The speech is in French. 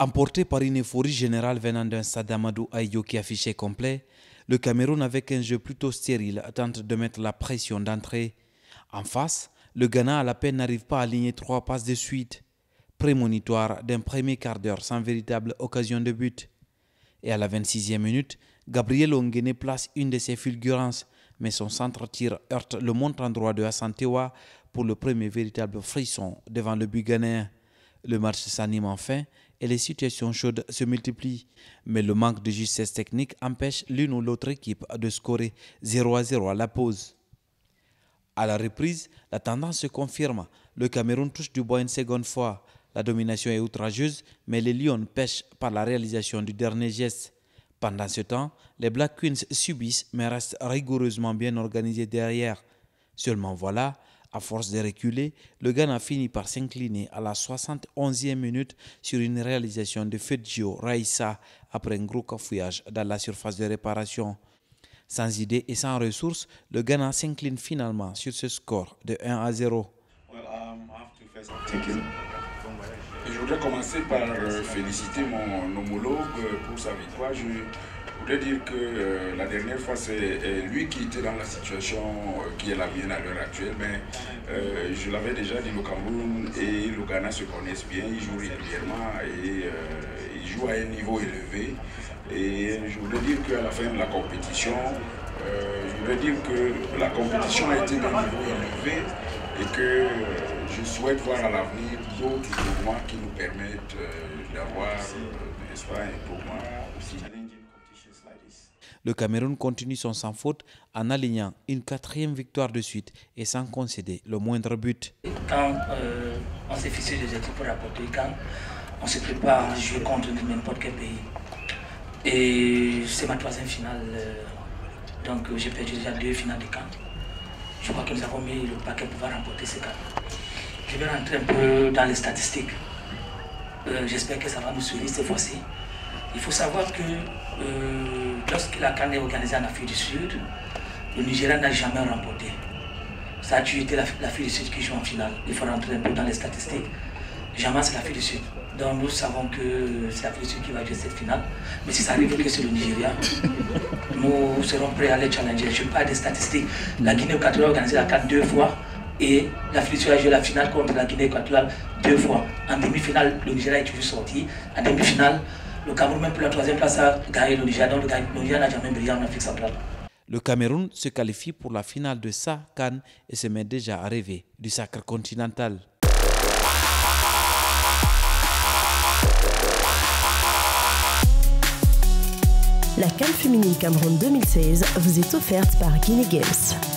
Emporté par une euphorie générale venant d'un stade Amadou Ahidjo qui affichait complet, le Cameroun, avec un jeu plutôt stérile, tente de mettre la pression d'entrée. En face, le Ghana à la peine n'arrive pas à aligner 3 passes de suite, prémonitoire d'un premier quart d'heure sans véritable occasion de but. Et à la 26e minute, Gabriel Ongene place une de ses fulgurances, mais son centre-tir heurte le montant droit de Hassan Tewa pour le premier véritable frisson devant le but ghanéen. Le match s'anime enfin et les situations chaudes se multiplient. Mais le manque de justesse technique empêche l'une ou l'autre équipe de scorer 0-0 à la pause. À la reprise, la tendance se confirme. Le Cameroun touche du bois une seconde fois. La domination est outrageuse, mais les Lions pêchent par la réalisation du dernier geste. Pendant ce temps, les Black Queens subissent mais restent rigoureusement bien organisés derrière. Seulement voilà, à force de reculer, le Ghana finit par s'incliner à la 71e minute sur une réalisation de Fedjo Raissa après un gros cafouillage dans la surface de réparation. Sans idée et sans ressources, le Ghana s'incline finalement sur ce score de 1-0. Je voudrais commencer par féliciter mon homologue pour sa victoire. Je voudrais dire que la dernière fois, c'est lui qui était dans la situation qui est la mienne à l'heure actuelle. Mais je l'avais déjà dit, le Cameroun et le Ghana se connaissent bien, ils jouent régulièrement et ils jouent à un niveau élevé. Et je voudrais dire qu'à la fin de la compétition, a été d'un niveau élevé et que je souhaite voir à l'avenir d'autres tournois qui nous permettent d'avoir, n'est-ce pas, un tournoi aussi. Le Cameroun continue son sans faute en alignant une 4e victoire de suite et sans concéder le moindre but. Quand on s'est fixé des équipes pour rapporter, quand on se prépare à jouer contre n'importe quel pays. Et c'est ma 3e finale, donc j'ai perdu déjà 2 finales de CAN. Je crois que nous avons mis le paquet pour pouvoir remporter ces CAN. Je vais rentrer un peu dans les statistiques. J'espère que ça va nous suivre cette fois-ci. Il faut savoir que lorsque la CAN est organisée en Afrique du Sud, le Nigeria n'a jamais remporté. Ça a toujours été l'Afrique du Sud qui joue en finale. Il faut rentrer un peu dans les statistiques. Jamais c'est l'Afrique du Sud. Donc nous savons que c'est l'Afrique du Sud qui va jouer cette finale. Mais si ça arrive que c'est le Nigeria, nous serons prêts à les challenger. Je parle des statistiques. La Guinée équatoriale a organisé la CAN 2 fois et l'Afrique du Sud a joué la finale contre la Guinée équatoriale 2 fois. En demi-finale, le Nigeria est toujours sorti. En demi-finale, le Cameroun, même pour la 3e place, a gagné le Nigeria. Donc le Nigeria n'a jamais brillé en Afrique centrale. Le Cameroun se qualifie pour la finale de sa CAN et se met déjà à rêver du sacre continental. La CAN féminine Cameroun 2016 vous est offerte par Guinea Games.